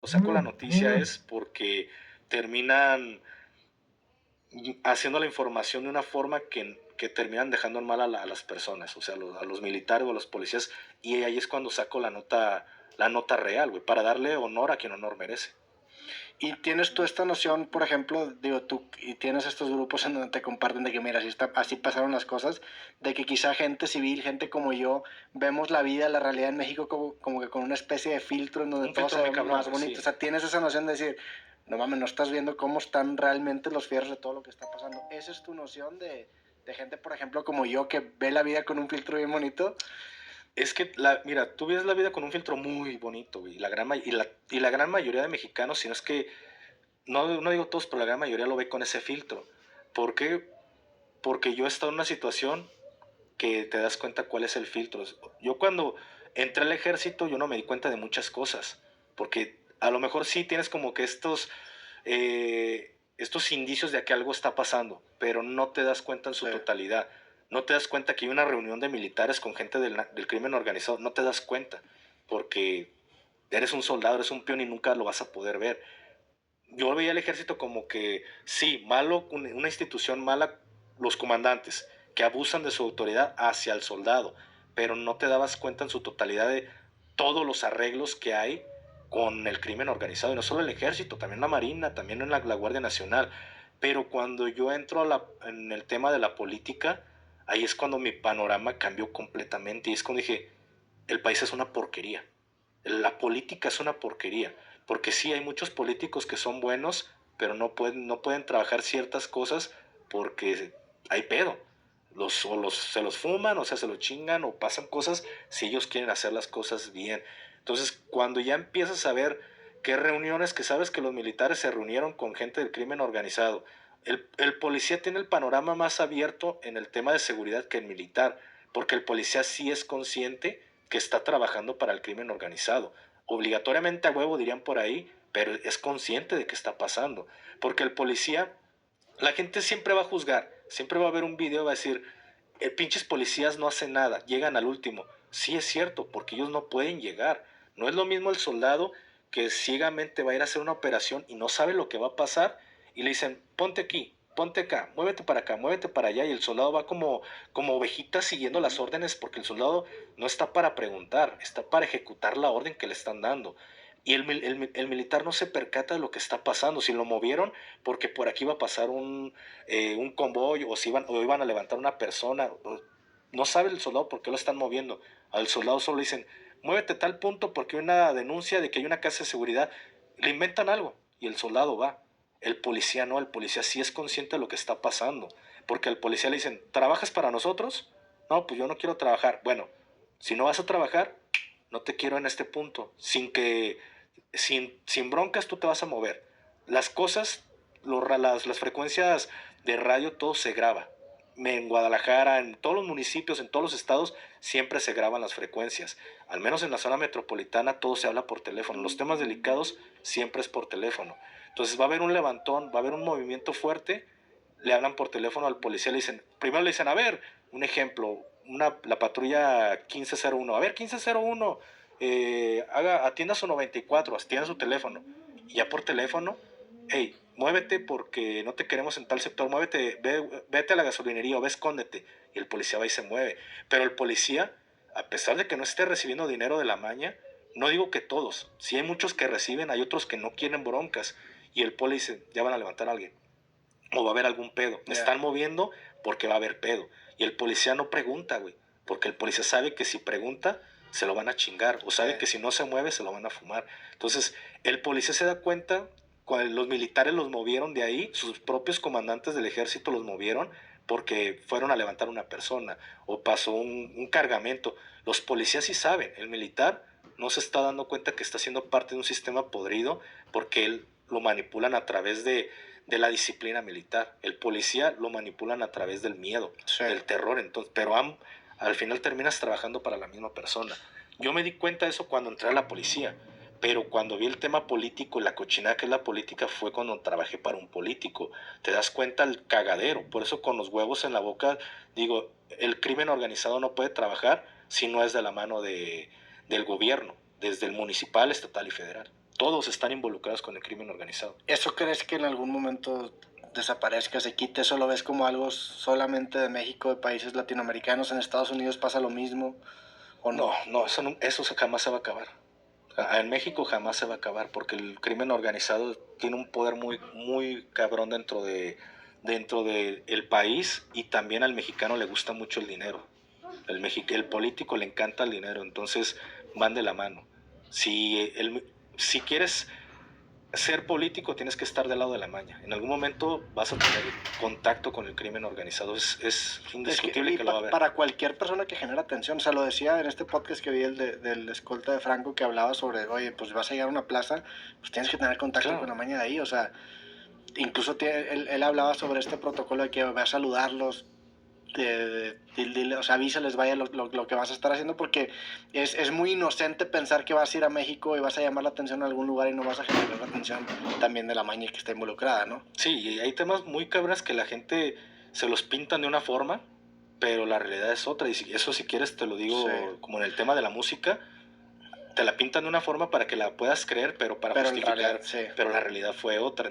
saco la noticia es porque terminan haciendo la información de una forma que terminan dejando en mal a las personas, o sea, a los militares o a los policías, y ahí es cuando saco la nota real, güey, para darle honor a quien honor merece. Y tienes tú esta noción, por ejemplo, digo tú, y tienes estos grupos en donde te comparten de que, mira, así pasaron las cosas, de que quizá gente civil, gente como yo, vemos la vida, la realidad en México como que con una especie de filtro en donde Un todo filtro se muy ve cabrón, más güey, bonito. sí. O sea, tienes esa noción de decir, no mames, no estás viendo cómo están realmente los fierros de todo lo que está pasando. Esa es tu noción de gente, por ejemplo, como yo, que ve la vida con un filtro bien bonito. Es que, mira, tú ves la vida con un filtro muy bonito, güey, y la gran mayoría de mexicanos, si no es que, no digo todos, pero la gran mayoría lo ve con ese filtro. ¿Por qué? Porque yo he estado en una situación que te das cuenta cuál es el filtro. Yo cuando entré al ejército, yo no me di cuenta de muchas cosas, porque a lo mejor sí tienes como que estos indicios de que algo está pasando, pero no te das cuenta en su totalidad. No te das cuenta que hay una reunión de militares con gente del crimen organizado, no te das cuenta, porque eres un soldado, eres un peón y nunca lo vas a poder ver. Yo veía el ejército como que, sí, malo, una institución mala, los comandantes, que abusan de su autoridad hacia el soldado, pero no te dabas cuenta en su totalidad de todos los arreglos que hay con el crimen organizado, y no solo el ejército, también la marina, también en la Guardia Nacional. Pero cuando yo entro en el tema de la política, ahí es cuando mi panorama cambió completamente, y es cuando dije, el país es una porquería. La política es una porquería, porque sí hay muchos políticos que son buenos, pero no pueden trabajar ciertas cosas porque hay pedo. Se los fuman, o sea, se los chingan, o pasan cosas si ellos quieren hacer las cosas bien. Entonces, cuando ya empiezas a ver qué reuniones, que sabes que los militares se reunieron con gente del crimen organizado, el policía tiene el panorama más abierto en el tema de seguridad que el militar, porque el policía sí es consciente que está trabajando para el crimen organizado. Obligatoriamente a huevo dirían por ahí, pero es consciente de que está pasando. Porque el policía, la gente siempre va a juzgar, siempre va a ver un video y va a decir, pinches policías no hacen nada, llegan al último. Sí es cierto, porque ellos no pueden llegar. No es lo mismo el soldado que ciegamente va a ir a hacer una operación y no sabe lo que va a pasar y le dicen, ponte aquí, ponte acá, muévete para allá, y el soldado va como ovejita siguiendo las órdenes, porque el soldado no está para preguntar, está para ejecutar la orden que le están dando. Y el militar no se percata de lo que está pasando. Si lo movieron porque por aquí iba a pasar un convoy, o iban a levantar una persona, no sabe el soldado por qué lo están moviendo. Al soldado solo le dicen, muévete a tal punto porque hay una denuncia de que hay una casa de seguridad. Le inventan algo y el soldado va. El policía no, el policía sí es consciente de lo que está pasando. Porque al policía le dicen, ¿trabajas para nosotros? No, pues yo no quiero trabajar. Bueno, si no vas a trabajar, no te quiero en este punto. Sin broncas tú te vas a mover. Las cosas, las frecuencias de radio, todo se graba. En Guadalajara, en todos los municipios, en todos los estados, siempre se graban las frecuencias. Al menos en la zona metropolitana todo se habla por teléfono. Los temas delicados siempre es por teléfono. Entonces va a haber un levantón, va a haber un movimiento fuerte, le hablan por teléfono al policía, le dicen, primero le dicen, a ver, un ejemplo, la patrulla 1501, a ver, 1501, atienda su 94, atienda su teléfono, y ya por teléfono, hey, muévete porque no te queremos en tal sector, muévete, vete a la gasolinería o ve, escóndete, y el policía va y se mueve. Pero el policía, a pesar de que no esté recibiendo dinero de la maña, no digo que todos, si hay muchos que reciben, hay otros que no quieren broncas, y el poli dice, ya van a levantar a alguien, o va a haber algún pedo. Me están moviendo porque va a haber pedo. Y el policía no pregunta, güey. Porque el policía sabe que si pregunta, se lo van a chingar. O sabe que si no se mueve, se lo van a fumar. Entonces, el policía se da cuenta, cuando los militares los movieron de ahí, sus propios comandantes del ejército los movieron porque fueron a levantar una persona o pasó un cargamento. Los policías sí saben, el militar no se está dando cuenta que está siendo parte de un sistema podrido porque él lo manipulan a través de la disciplina militar. El policía lo manipulan a través del miedo, del terror. Entonces, pero al final terminas trabajando para la misma persona. Yo me di cuenta de eso cuando entré a la policía, pero cuando vi el tema político, la cochinada que es la política, fue cuando trabajé para un político. Te das cuenta el cagadero. Por eso con los huevos en la boca digo, el crimen organizado no puede trabajar si no es de la mano del gobierno, desde el municipal, estatal y federal. todos están involucrados con el crimen organizado. ¿Eso crees que en algún momento desaparezca, se quite? ¿Eso lo ves como algo solamente de México, de países latinoamericanos? ¿En Estados Unidos pasa lo mismo o no? No, eso jamás se va a acabar. En México jamás se va a acabar porque el crimen organizado tiene un poder muy, muy cabrón dentro de el país, y también al mexicano le gusta mucho el dinero. El político le encanta el dinero, entonces van de la mano. Si quieres ser político, tienes que estar del lado de la maña. En algún momento vas a tener contacto con el crimen organizado. Es indiscutible que lo va a haber. Para cualquier persona que genera atención, o sea, lo decía en este podcast que vi del escolta de Franco, que hablaba sobre, oye, pues vas a llegar a una plaza, pues tienes que tener contacto con la maña de ahí, o sea, incluso él hablaba sobre este protocolo de que va a saludarlos, o sea, avísales, vaya lo que vas a estar haciendo, porque es muy inocente pensar que vas a ir a México y vas a llamar la atención a algún lugar y no vas a generar la atención también de la maña que está involucrada, ¿no? Sí, y hay temas muy cabras que la gente se los pintan de una forma, pero la realidad es otra. Y eso, si quieres, te lo digo, sí, como en el tema de la música, te la pintan de una forma para que la puedas creer, pero para justificar, sí, pero la realidad fue otra.